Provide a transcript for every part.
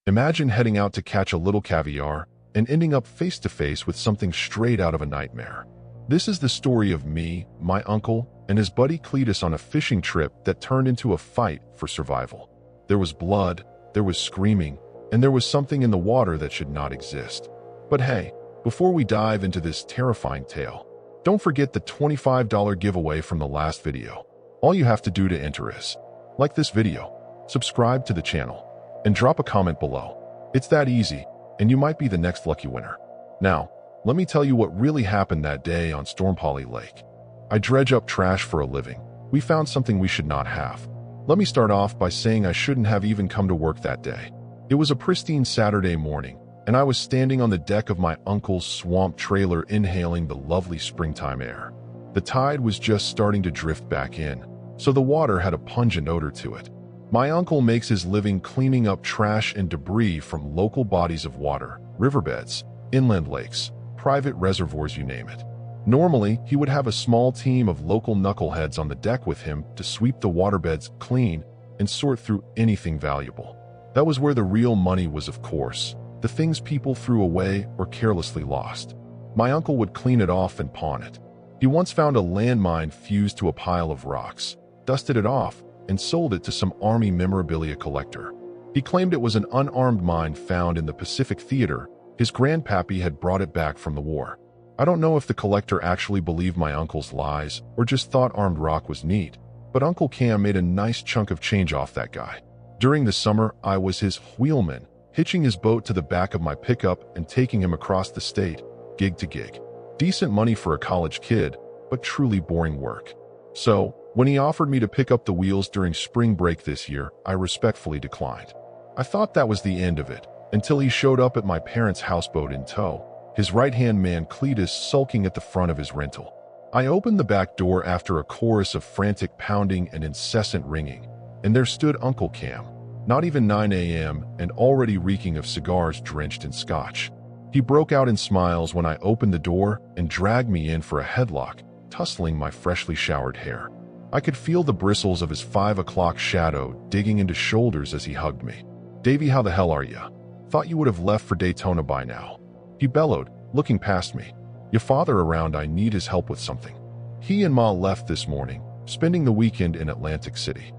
Imagine heading out to catch a little caviar and ending up face to face with something straight out of a nightmare. This is the story of me, my uncle, and his buddy Cletus on a fishing trip that turned into a fight for survival. There was blood, there was screaming, and there was something in the water that should not exist. But hey, before we dive into this terrifying tale, don't forget the $25 giveaway from the last video. All you have to do to enter is like this video, subscribe to the channel, and drop a comment below. It's that easy, and you might be the next lucky winner. Now, let me tell you what really happened that day on Stromboli Lake. I dredge up trash for a living. We found something we should not have. Let me start off by saying I shouldn't have even come to work that day. It was a pristine Saturday morning, and I was standing on the deck of my uncle's swamp trailer inhaling the lovely springtime air. The tide was just starting to drift back in, so the water had a pungent odor to it. My uncle makes his living cleaning up trash and debris from local bodies of water, riverbeds, inland lakes, private reservoirs, you name it. Normally, he would have a small team of local knuckleheads on the deck with him to sweep the waterbeds clean and sort through anything valuable. That was where the real money was, of course, the things people threw away or carelessly lost. My uncle would clean it off and pawn it. He once found a landmine fused to a pile of rocks, dusted it off, and sold it to some army memorabilia collector. He claimed it was an unarmed mine found in the Pacific Theater. His grandpappy had brought it back from the war. I don't know if the collector actually believed my uncle's lies or just thought armed rock was neat, but Uncle Cam made a nice chunk of change off that guy. During the summer, I was his wheelman, hitching his boat to the back of my pickup and taking him across the state, gig to gig. Decent money for a college kid, but truly boring work. So, when he offered me to pick up the wheels during spring break this year, I respectfully declined. I thought that was the end of it, until he showed up at my parents' houseboat in tow, his right-hand man Cletus sulking at the front of his rental. I opened the back door after a chorus of frantic pounding and incessant ringing, and there stood Uncle Cam, not even 9 a.m. and already reeking of cigars drenched in scotch. He broke out in smiles when I opened the door and dragged me in for a headlock, tussling my freshly showered hair. I could feel the bristles of his 5 o'clock shadow digging into shoulders as he hugged me. "Davy, how the hell are ya? Thought you would have left for Daytona by now," he bellowed, looking past me. "Your father around, I need his help with something." He and Ma left this morning, spending the weekend in Atlantic City.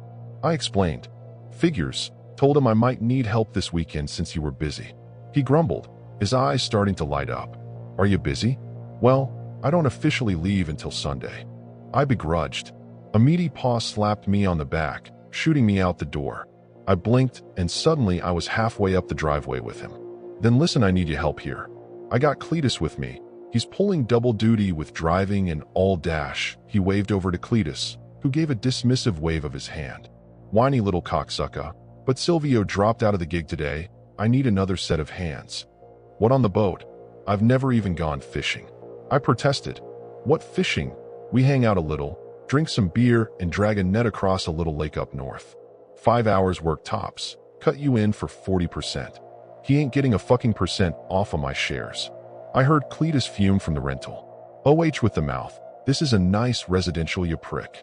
I explained. "Figures, told him I might need help this weekend since you were busy." He grumbled, his eyes starting to light up. "Are you busy?" "Well, I don't officially leave until Sunday." I begrudged. A meaty paw slapped me on the back, shooting me out the door. I blinked, and suddenly I was halfway up the driveway with him. "Then listen, I need your help here. I got Cletus with me. He's pulling double duty with driving and all dash." He waved over to Cletus, who gave a dismissive wave of his hand. "Whiny little cocksucker, but Silvio dropped out of the gig today. I need another set of hands." "What, on the boat? I've never even gone fishing." I protested. "What fishing? We hang out a little, drink some beer, and drag a net across a little lake up north. 5 hours work tops, cut you in for 40%. He ain't getting a fucking percent off of my shares." I heard Cletus fume from the rental. "OH with the mouth, this is a nice residential, you prick."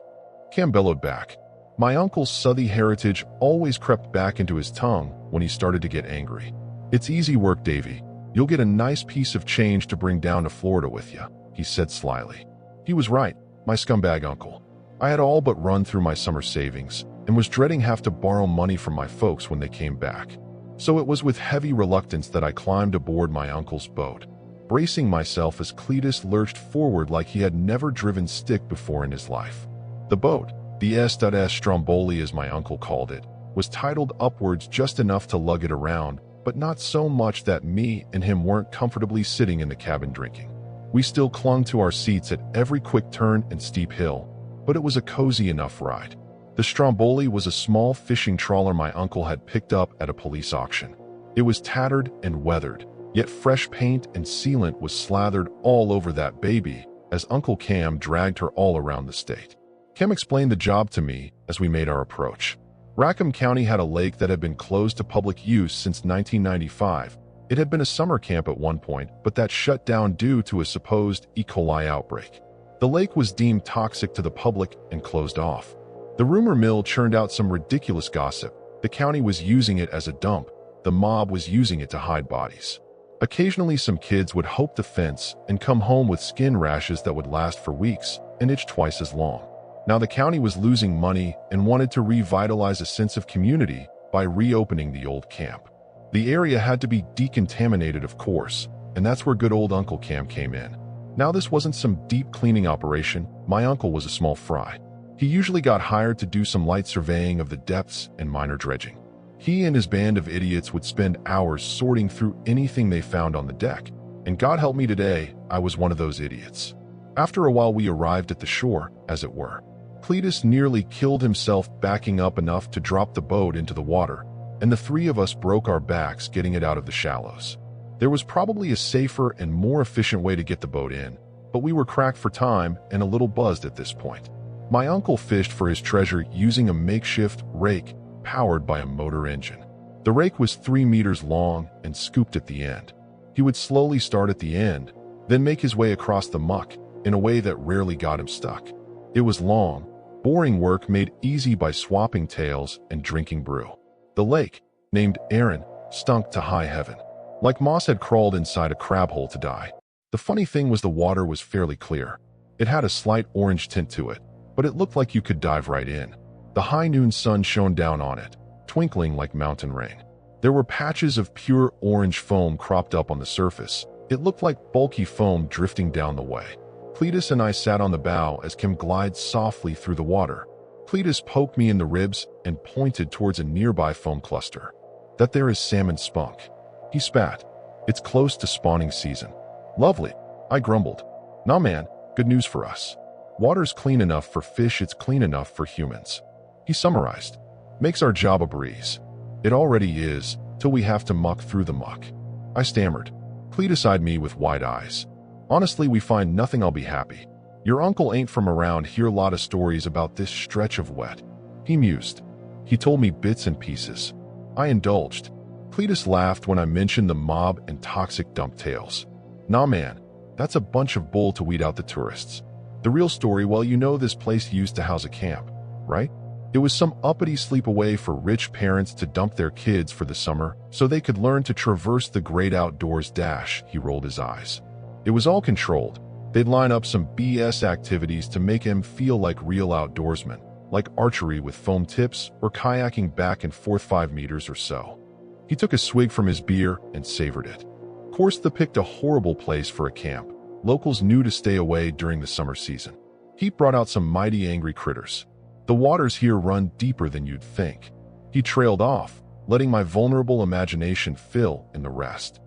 Cam bellowed back. My uncle's Southie heritage always crept back into his tongue when he started to get angry. "It's easy work, Davy. You'll get a nice piece of change to bring down to Florida with you," he said slyly. He was right, my scumbag uncle. I had all but run through my summer savings and was dreading have to borrow money from my folks when they came back. So it was with heavy reluctance that I climbed aboard my uncle's boat, bracing myself as Cletus lurched forward like he had never driven stick before in his life. The boat, the S.S. Stromboli as my uncle called it, was tidaled upwards just enough to lug it around, but not so much that me and him weren't comfortably sitting in the cabin drinking. We still clung to our seats at every quick turn and steep hill, but it was a cozy enough ride. The Stromboli was a small fishing trawler my uncle had picked up at a police auction. It was tattered and weathered, yet fresh paint and sealant was slathered all over that baby as Uncle Cam dragged her all around the state. Cam explained the job to me as we made our approach. Rackham County had a lake that had been closed to public use since 1995. It had been a summer camp at one point, but that shut down due to a supposed E. coli outbreak. The lake was deemed toxic to the public and closed off. The rumor mill churned out some ridiculous gossip. The county was using it as a dump, the mob was using it to hide bodies. Occasionally, some kids would hope the fence and come home with skin rashes that would last for weeks and itch twice as long. Now, the county was losing money and wanted to revitalize a sense of community by reopening the old camp. The area had to be decontaminated, of course, and that's where good old Uncle Cam came in. Now, this wasn't some deep cleaning operation. My uncle was a small fry. He usually got hired to do some light surveying of the depths and minor dredging. He and his band of idiots would spend hours sorting through anything they found on the deck, and God help me today, I was one of those idiots. After a while, we arrived at the shore, as it were. Cletus nearly killed himself backing up enough to drop the boat into the water, and the three of us broke our backs getting it out of the shallows. There was probably a safer and more efficient way to get the boat in, but we were cracked for time and a little buzzed at this point. My uncle fished for his treasure using a makeshift rake powered by a motor engine. The rake was 3 meters long and scooped at the end. He would slowly start at the end, then make his way across the muck in a way that rarely got him stuck. It was long, boring work made easy by swapping tails and drinking brew. The lake, named Aaron, stunk to high heaven. Like moss had crawled inside a crab hole to die. The funny thing was the water was fairly clear. It had a slight orange tint to it, but it looked like you could dive right in. The high noon sun shone down on it, twinkling like mountain rain. There were patches of pure orange foam cropped up on the surface. It looked like bulky foam drifting down the way. Cletus and I sat on the bow as Kim glides softly through the water. Cletus poked me in the ribs and pointed towards a nearby foam cluster. That there is salmon spunk. He spat. It's close to spawning season. Lovely, I grumbled. Nah man, good news for us. Water's clean enough for fish, it's clean enough for humans. He summarized. Makes our job a breeze. It already is, till we have to muck through the muck. I stammered. Cletus eyed me with wide eyes. Honestly, we find nothing, I'll be happy. Your uncle ain't from around here, a lot of stories about this stretch of wet. He mused. He told me bits and pieces. I indulged. Cletus laughed when I mentioned the mob and toxic dump tales. Nah man, that's a bunch of bull to weed out the tourists. The real story, well, you know this place used to house a camp, right? It was some uppity sleepaway for rich parents to dump their kids for the summer so they could learn to traverse the great outdoors. He rolled his eyes. It was all controlled. They'd line up some BS activities to make him feel like real outdoorsmen, like archery with foam tips or kayaking back and forth 5 meters or so. He took a swig from his beer and savored it. Of course, they picked a horrible place for a camp. Locals knew to stay away during the summer season. Heat brought out some mighty angry critters. The waters here run deeper than you'd think. He trailed off, letting my vulnerable imagination fill in the rest.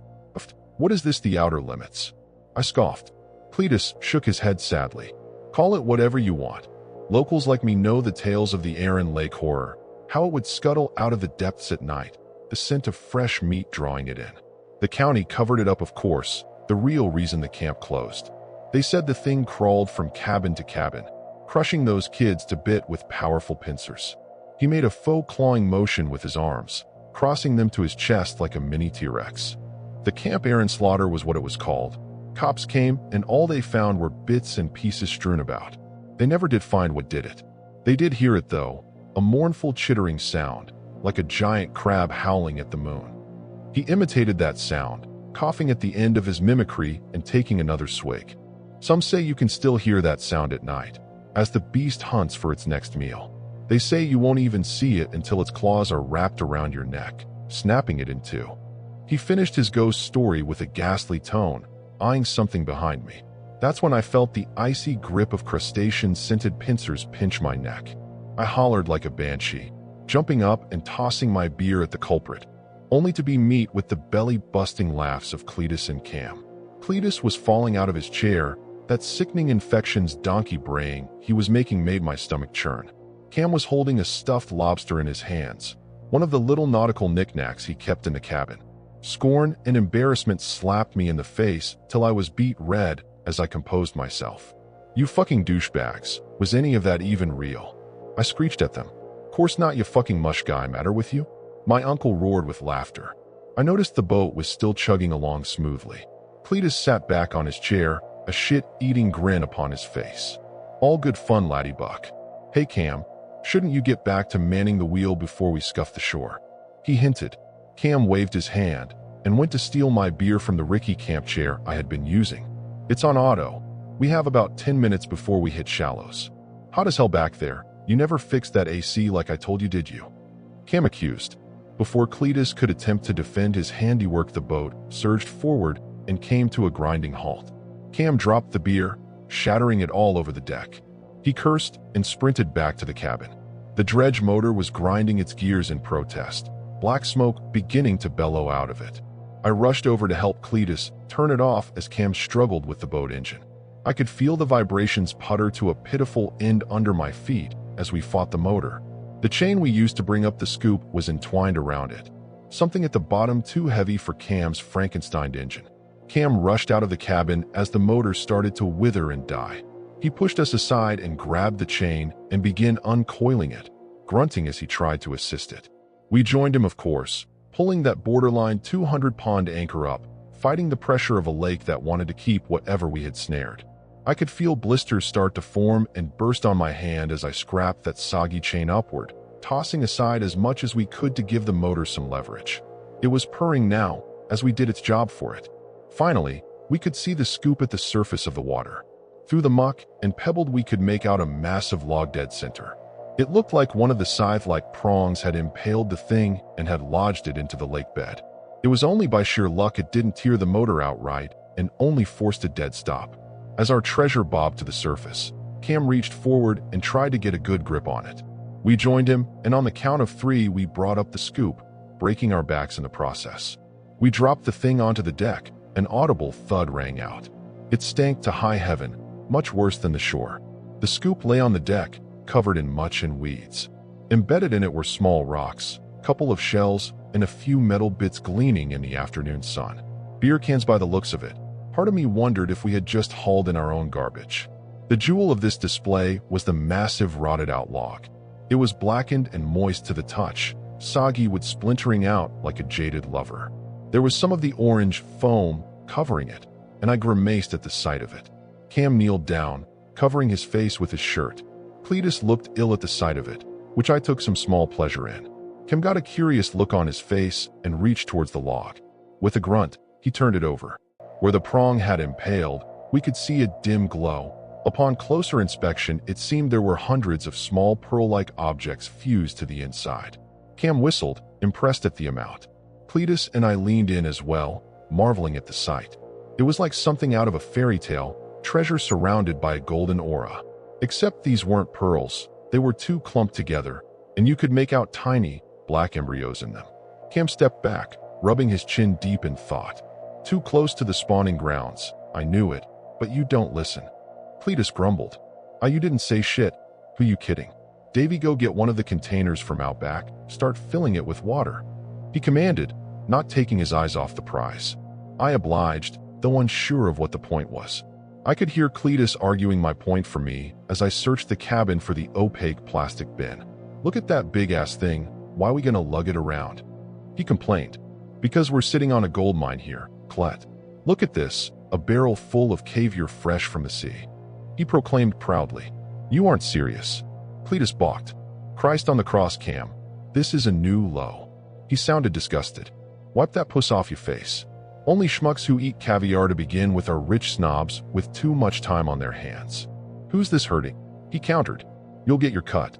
What is this, the outer limits? I scoffed. Cletus shook his head sadly. Call it whatever you want. Locals like me know the tales of the Aaron Lake horror, how it would scuttle out of the depths at night, the scent of fresh meat drawing it in. The county covered it up, of course, the real reason the camp closed. They said the thing crawled from cabin to cabin, crushing those kids to bit with powerful pincers. He made a faux clawing motion with his arms, crossing them to his chest like a mini T-Rex. The Camp Aaron slaughter was what it was called. Cops came, and all they found were bits and pieces strewn about. They never did find what did it. They did hear it, though, a mournful chittering sound, like a giant crab howling at the moon. He imitated that sound, coughing at the end of his mimicry and taking another swig. Some say you can still hear that sound at night, as the beast hunts for its next meal. They say you won't even see it until its claws are wrapped around your neck, snapping it in two. He finished his ghost story with a ghastly tone, eyeing something behind me. That's when I felt the icy grip of crustacean-scented pincers pinch my neck. I hollered like a banshee, jumping up and tossing my beer at the culprit, only to be met with the belly-busting laughs of Cletus and Cam. Cletus was falling out of his chair. That sickening infection's donkey braying he was making made my stomach churn. Cam was holding a stuffed lobster in his hands, one of the little nautical knickknacks he kept in the cabin. Scorn and embarrassment slapped me in the face till I was beet red as I composed myself. You fucking douchebags, was any of that even real? I screeched at them. Course not, you fucking mush guy, matter with you? My uncle roared with laughter. I noticed the boat was still chugging along smoothly. Cletus sat back on his chair, a shit-eating grin upon his face. All good fun, laddie buck. Hey Cam, shouldn't you get back to manning the wheel before we scuff the shore? He hinted. Cam waved his hand and went to steal my beer from the Ricky camp chair I had been using. It's on auto. We have about 10 minutes before we hit shallows. Hot as hell back there. You never fixed that AC like I told you, did you? Cam accused. Before Cletus could attempt to defend his handiwork, the boat surged forward and came to a grinding halt. Cam dropped the beer, shattering it all over the deck. He cursed and sprinted back to the cabin. The dredge motor was grinding its gears in protest, black smoke beginning to bellow out of it. I rushed over to help Cletus turn it off as Cam struggled with the boat engine. I could feel the vibrations putter to a pitiful end under my feet as we fought the motor. The chain we used to bring up the scoop was entwined around it, something at the bottom too heavy for Cam's Frankenstein engine. Cam rushed out of the cabin as the motor started to wither and die. He pushed us aside and grabbed the chain and began uncoiling it, grunting as he tried to assist it. We joined him, of course, pulling that borderline 200-pound anchor up, fighting the pressure of a lake that wanted to keep whatever we had snared. I could feel blisters start to form and burst on my hand as I scrapped that soggy chain upward, tossing aside as much as we could to give the motor some leverage. It was purring now, as we did its job for it. Finally, we could see the scoop at the surface of the water. Through the muck and pebbled, we could make out a massive log dead center. It looked like one of the scythe-like prongs had impaled the thing and had lodged it into the lake bed. It was only by sheer luck it didn't tear the motor outright and only forced a dead stop. As our treasure bobbed to the surface, Cam reached forward and tried to get a good grip on it. We joined him, and on the count of 3, we brought up the scoop, breaking our backs in the process. We dropped the thing onto the deck. An audible thud rang out. It stank to high heaven, much worse than the shore. The scoop lay on the deck, covered in much and weeds. Embedded in it were small rocks, a couple of shells, and a few metal bits gleaming in the afternoon sun. Beer cans by the looks of it. Part of me wondered if we had just hauled in our own garbage. The jewel of this display was the massive rotted-out log. It was blackened and moist to the touch, soggy with splintering out like a jaded lover. There was some of the orange foam covering it, and I grimaced at the sight of it. Cam kneeled down, covering his face with his shirt. Cletus looked ill at the sight of it, which I took some small pleasure in. Cam got a curious look on his face and reached towards the log. With a grunt, he turned it over. Where the prong had impaled, we could see a dim glow. Upon closer inspection, it seemed there were hundreds of small pearl-like objects fused to the inside. Cam whistled, impressed at the amount. Cletus and I leaned in as well, marveling at the sight. It was like something out of a fairy tale, treasure surrounded by a golden aura. Except these weren't pearls, they were too clumped together, and you could make out tiny, black embryos in them. Cam stepped back, rubbing his chin deep in thought. Too close to the spawning grounds. I knew it, but you don't listen. Cletus grumbled. You didn't say shit. Who you kidding? Davy, go get one of the containers from out back, start filling it with water. He commanded, not taking his eyes off the prize. I obliged, though unsure of what the point was. I could hear Cletus arguing my point for me as I searched the cabin for the opaque plastic bin. Look at that big-ass thing. Why we gonna lug it around? He complained. Because we're sitting on a gold mine here, Clet. Look at this, a barrel full of caviar fresh from the sea. He proclaimed proudly. You aren't serious. Cletus balked. Christ on the cross, Cam. This is a new low. He sounded disgusted. Wipe that puss off your face. Only schmucks who eat caviar to begin with are rich snobs with too much time on their hands. Who's this hurting? He countered. You'll get your cut.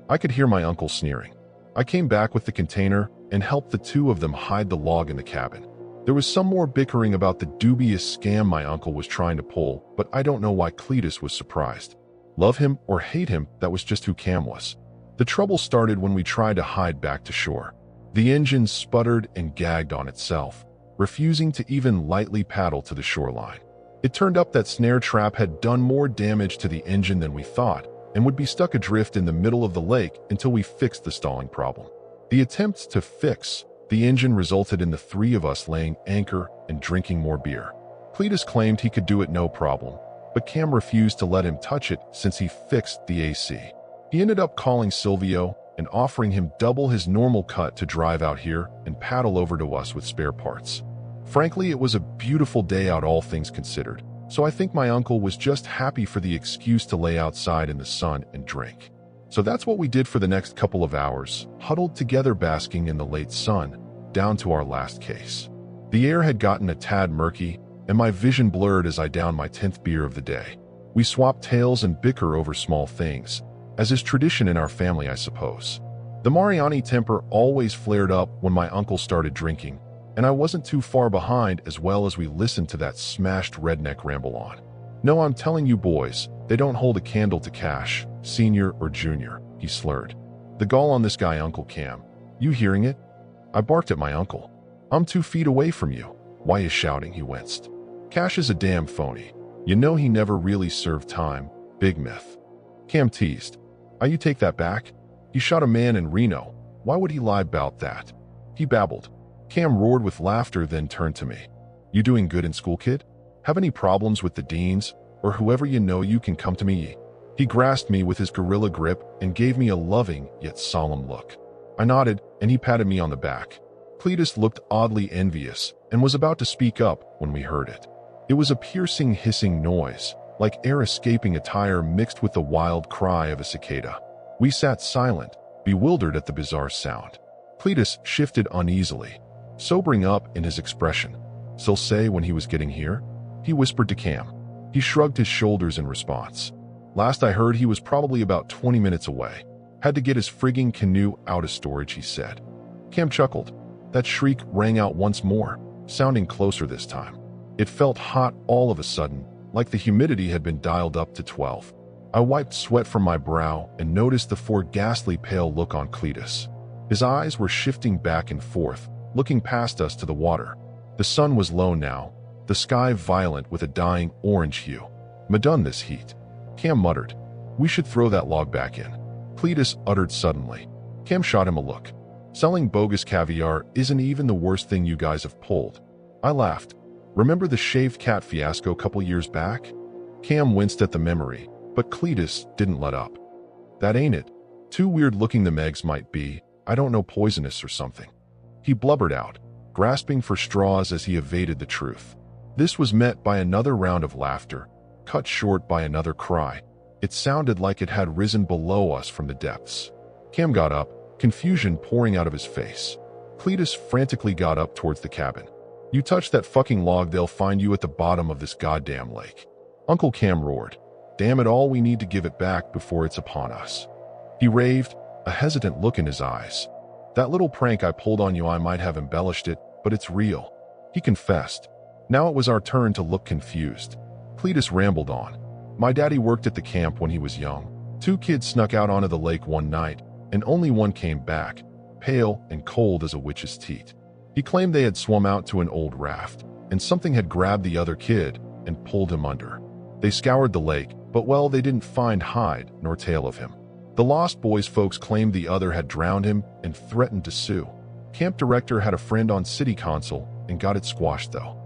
I could hear my uncle sneering. I came back with the container and helped the two of them hide the log in the cabin. There was some more bickering about the dubious scam my uncle was trying to pull, but I don't know why Cletus was surprised. Love him or hate him, that was just who Cam was. The trouble started when we tried to hide back to shore. The engine sputtered and gagged on itself, refusing to even lightly paddle to the shoreline. It turned up that snare trap had done more damage to the engine than we thought, and would be stuck adrift in the middle of the lake until we fixed the stalling problem. The attempts to fix the engine resulted in the three of us laying anchor and drinking more beer. Cletus claimed he could do it no problem, but Cam refused to let him touch it since he fixed the AC. He ended up calling Silvio and offering him double his normal cut to drive out here and paddle over to us with spare parts. Frankly, it was a beautiful day out, all things considered, so I think my uncle was just happy for the excuse to lay outside in the sun and drink. So that's what we did for the next couple of hours, huddled together basking in the late sun, down to our last case. The air had gotten a tad murky, and my vision blurred as I downed my 10th beer of the day. We swapped tales and bicker over small things, as is tradition in our family, I suppose. The Mariani temper always flared up when my uncle started drinking, and I wasn't too far behind as well as we listened to that smashed redneck ramble on. No, I'm telling you boys, they don't hold a candle to Cash, senior or junior, he slurred. The gall on this guy, Uncle Cam. You hearing it? I barked at my uncle. I'm 2 feet away from you. Why you shouting? He winced. Cash is a damn phony. You know he never really served time. Big myth. Cam teased. You take that back? He shot a man in Reno. Why would he lie about that? He babbled. Cam roared with laughter, then turned to me. You doing good in school, kid? Have any problems with the deans, or whoever you know you can come to me? He grasped me with his gorilla grip and gave me a loving yet solemn look. I nodded, and he patted me on the back. Cletus looked oddly envious and was about to speak up when we heard it. It was a piercing, hissing noise, like air escaping a tire mixed with the wild cry of a cicada. We sat silent, bewildered at the bizarre sound. Cletus shifted uneasily, sobering up in his expression. "So say when he was getting here?" He whispered to Cam. He shrugged his shoulders in response. "Last I heard, he was probably about 20 minutes away. Had to get his frigging canoe out of storage," he said. Cam chuckled. That shriek rang out once more, sounding closer this time. It felt hot all of a sudden, like the humidity had been dialed up to 12. I wiped sweat from my brow and noticed the ghastly pale look on Cletus. His eyes were shifting back and forth, looking past us to the water. The sun was low now, the sky violent with a dying orange hue. "Madone this heat," Cam muttered. "We should throw that log back in," Cletus uttered suddenly. Cam shot him a look. "Selling bogus caviar isn't even the worst thing you guys have pulled." I laughed. "Remember the shaved cat fiasco a couple years back?" Cam winced at the memory, but Cletus didn't let up. "That ain't it. Too weird-looking them eggs might be. I don't know, poisonous or something." He blubbered out, grasping for straws as he evaded the truth. This was met by another round of laughter, cut short by another cry. It sounded like it had risen below us from the depths. Cam got up, confusion pouring out of his face. Cletus frantically got up towards the cabin. "You touch that fucking log, they'll find you at the bottom of this goddamn lake." Uncle Cam roared. "Damn it all, we need to give it back before it's upon us." He raved, a hesitant look in his eyes. "That little prank I pulled on you, I might have embellished it, but it's real," he confessed. Now it was our turn to look confused. Cletus rambled on. "My daddy worked at the camp when he was young. 2 kids snuck out onto the lake one night, and only one came back, pale and cold as a witch's teat. He claimed they had swum out to an old raft, and something had grabbed the other kid and pulled him under. They scoured the lake, but well, they didn't find hide nor tail of him. The Lost Boys folks claimed the other had drowned him and threatened to sue. Camp director had a friend on city council and got it squashed though.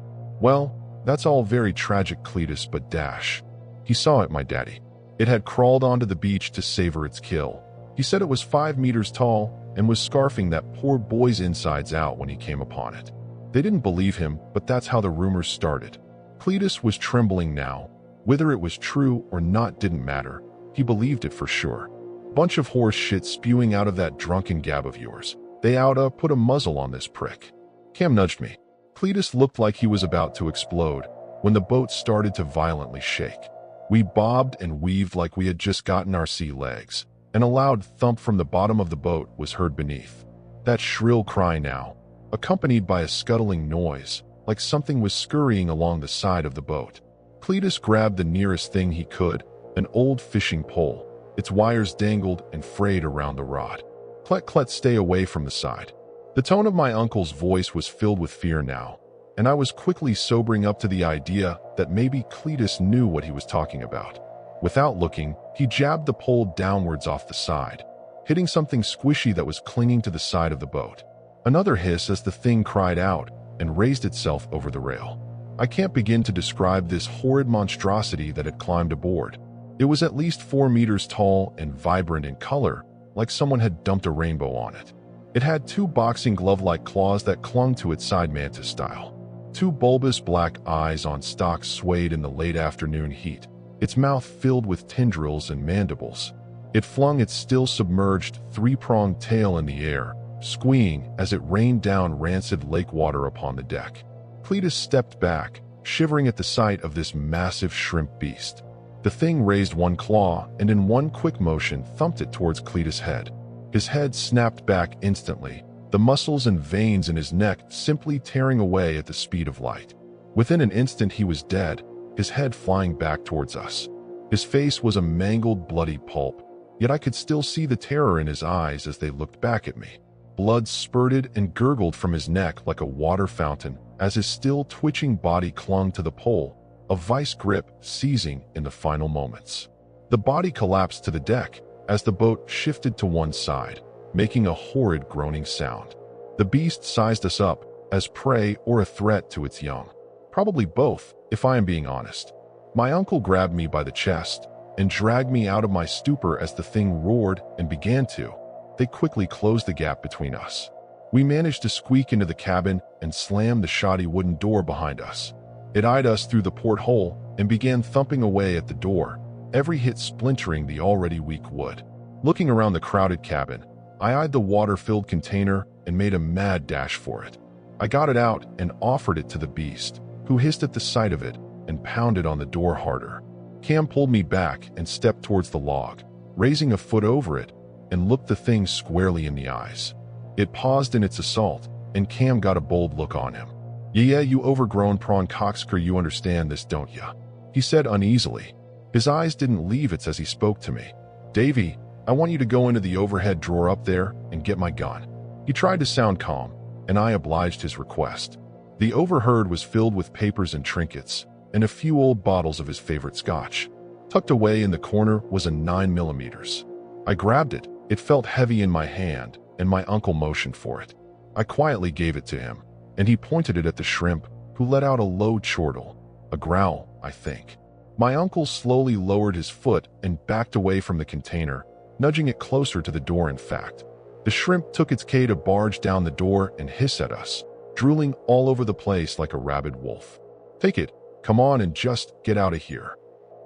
Well, that's all very tragic, Cletus, but dash. He saw it, my daddy. It had crawled onto the beach to savor its kill. He said it was 5 meters tall and was scarfing that poor boy's insides out when he came upon it. They didn't believe him, but that's how the rumors started. Cletus was trembling now. Whether it was true or not didn't matter. He believed it for sure. Bunch of horse shit spewing out of that drunken gab of yours. They oughta put a muzzle on this prick. Cam nudged me. Cletus looked like he was about to explode when the boat started to violently shake. We bobbed and weaved like we had just gotten our sea legs, and a loud thump from the bottom of the boat was heard beneath. That shrill cry now, accompanied by a scuttling noise, like something was scurrying along the side of the boat. Cletus grabbed the nearest thing he could, an old fishing pole. Its wires dangled and frayed around the rod. "Clet, Clet, stay away from the side." The tone of my uncle's voice was filled with fear now, and I was quickly sobering up to the idea that maybe Cletus knew what he was talking about. Without looking, he jabbed the pole downwards off the side, hitting something squishy that was clinging to the side of the boat. Another hiss as the thing cried out and raised itself over the rail. I can't begin to describe this horrid monstrosity that had climbed aboard. It was at least 4 meters tall and vibrant in color, like someone had dumped a rainbow on it. It had 2 boxing glove-like claws that clung to its side mantis style. 2 bulbous black eyes on stalks swayed in the late afternoon heat, its mouth filled with tendrils and mandibles. It flung its still submerged 3-pronged tail in the air, squeeing as it rained down rancid lake water upon the deck. Cletus stepped back, shivering at the sight of this massive shrimp beast. The thing raised one claw and in one quick motion thumped it towards Cletus' head. His head snapped back instantly, the muscles and veins in his neck simply tearing away at the speed of light. Within an instant he was dead, his head flying back towards us. His face was a mangled, bloody pulp, yet I could still see the terror in his eyes as they looked back at me. Blood spurted and gurgled from his neck like a water fountain as his still twitching body clung to the pole, a vice grip seizing in the final moments. The body collapsed to the deck as the boat shifted to one side, making a horrid groaning sound. The beast sized us up as prey or a threat to its young. Probably both, if I am being honest. My uncle grabbed me by the chest and dragged me out of my stupor as the thing roared and began to. They quickly closed the gap between us. We managed to squeak into the cabin and slam the shoddy wooden door behind us. It eyed us through the porthole and began thumping away at the door, every hit splintering the already weak wood. Looking around the crowded cabin, I eyed the water-filled container and made a mad dash for it. I got it out and offered it to the beast, who hissed at the sight of it and pounded on the door harder. Cam pulled me back and stepped towards the log, raising a foot over it, and looked the thing squarely in the eyes. It paused in its assault, and Cam got a bold look on him. Yeah, you overgrown prawn cocksucker, you understand this, don't ya? He said uneasily. His eyes didn't leave it as he spoke to me. Davy, I want you to go into the overhead drawer up there and get my gun. He tried to sound calm, and I obliged his request. The overhead was filled with papers and trinkets, and a few old bottles of his favorite scotch. Tucked away in the corner was a 9mm. I grabbed it. It felt heavy in my hand, and my uncle motioned for it. I quietly gave it to him, and he pointed it at the shrimp, who let out a low chortle. A growl, I think. My uncle slowly lowered his foot and backed away from the container, nudging it closer to the door in fact. The shrimp took its K to barge down the door and hiss at us, drooling all over the place like a rabid wolf. Take it, come on and just get out of here.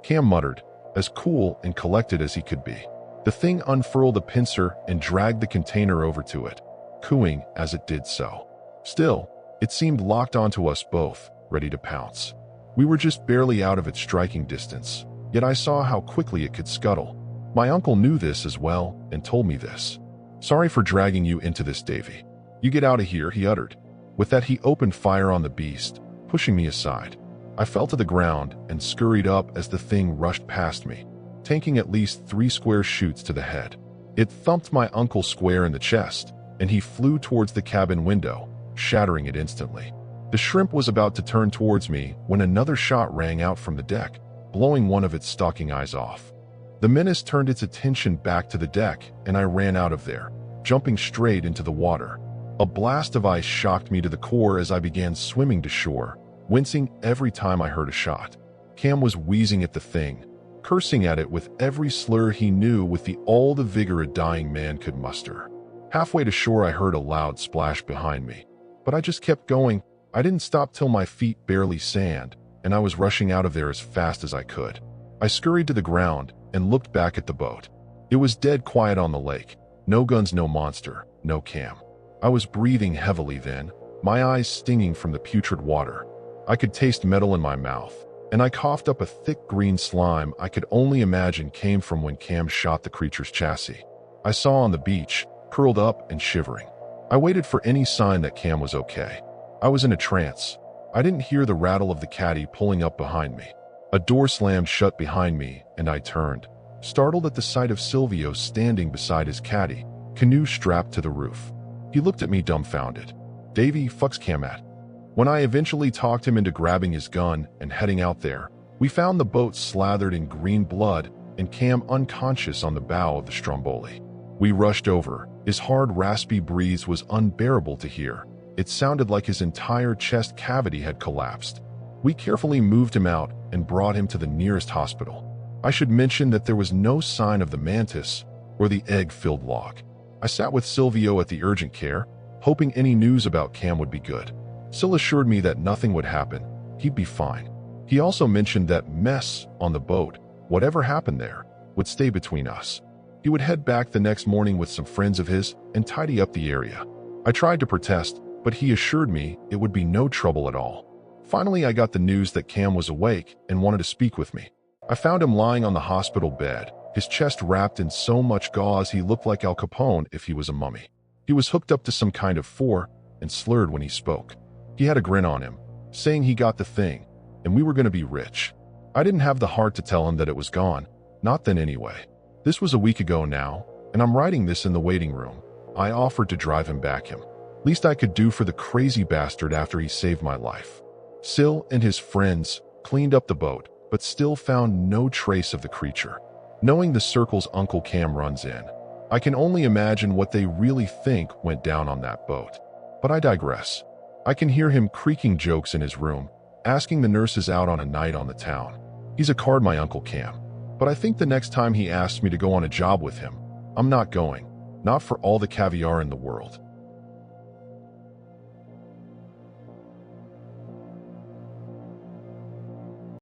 Cam muttered, as cool and collected as he could be. The thing unfurled a pincer and dragged the container over to it, cooing as it did so. Still, it seemed locked onto us both, ready to pounce. We were just barely out of its striking distance, yet I saw how quickly it could scuttle. My uncle knew this as well and told me this. Sorry for dragging you into this, Davy. You get out of here, he uttered. With that, he opened fire on the beast, pushing me aside. I fell to the ground and scurried up as the thing rushed past me, tanking at least 3 square shoots to the head. It thumped my uncle square in the chest, and he flew towards the cabin window, shattering it instantly. The shrimp was about to turn towards me when another shot rang out from the deck, blowing one of its stalking eyes off. The menace turned its attention back to the deck, and I ran out of there, jumping straight into the water. A blast of ice shocked me to the core as I began swimming to shore, wincing every time I heard a shot. Cam was wheezing at the thing, cursing at it with every slur he knew with all the vigor a dying man could muster. Halfway to shore I heard a loud splash behind me, but I just kept going. I didn't stop till my feet barely sand, and I was rushing out of there as fast as I could. I scurried to the ground and looked back at the boat. It was dead quiet on the lake. No guns, no monster, no Cam. I was breathing heavily then, my eyes stinging from the putrid water. I could taste metal in my mouth, and I coughed up a thick green slime I could only imagine came from when Cam shot the creature's chassis. I saw on the beach, curled up and shivering. I waited for any sign that Cam was okay. I was in a trance. I didn't hear the rattle of the caddy pulling up behind me. A door slammed shut behind me, and I turned, startled at the sight of Silvio standing beside his caddy, canoe strapped to the roof. He looked at me dumbfounded. Davy, fuck's Cam at? When I eventually talked him into grabbing his gun and heading out there, we found the boat slathered in green blood and Cam unconscious on the bow of the Stromboli. We rushed over. His hard, raspy breathing was unbearable to hear. It sounded like his entire chest cavity had collapsed. We carefully moved him out and brought him to the nearest hospital. I should mention that there was no sign of the mantis or the egg-filled log. I sat with Silvio at the urgent care, hoping any news about Cam would be good. Sil assured me that nothing would happen. He'd be fine. He also mentioned that mess on the boat, whatever happened there, would stay between us. He would head back the next morning with some friends of his and tidy up the area. I tried to protest, but he assured me it would be no trouble at all. Finally, I got the news that Cam was awake and wanted to speak with me. I found him lying on the hospital bed, his chest wrapped in so much gauze he looked like Al Capone if he was a mummy. He was hooked up to some kind of and slurred when he spoke. He had a grin on him, saying he got the thing, and we were going to be rich. I didn't have the heart to tell him that it was gone, not then anyway. This was a week ago now, and I'm writing this in the waiting room. I offered to drive him back least I could do for the crazy bastard after he saved my life. Sil and his friends cleaned up the boat, but still found no trace of the creature. Knowing the circles Uncle Cam runs in, I can only imagine what they really think went down on that boat. But I digress. I can hear him creaking jokes in his room, asking the nurses out on a night on the town. He's a card, my Uncle Cam. But I think the next time he asks me to go on a job with him, I'm not going. Not for all the caviar in the world.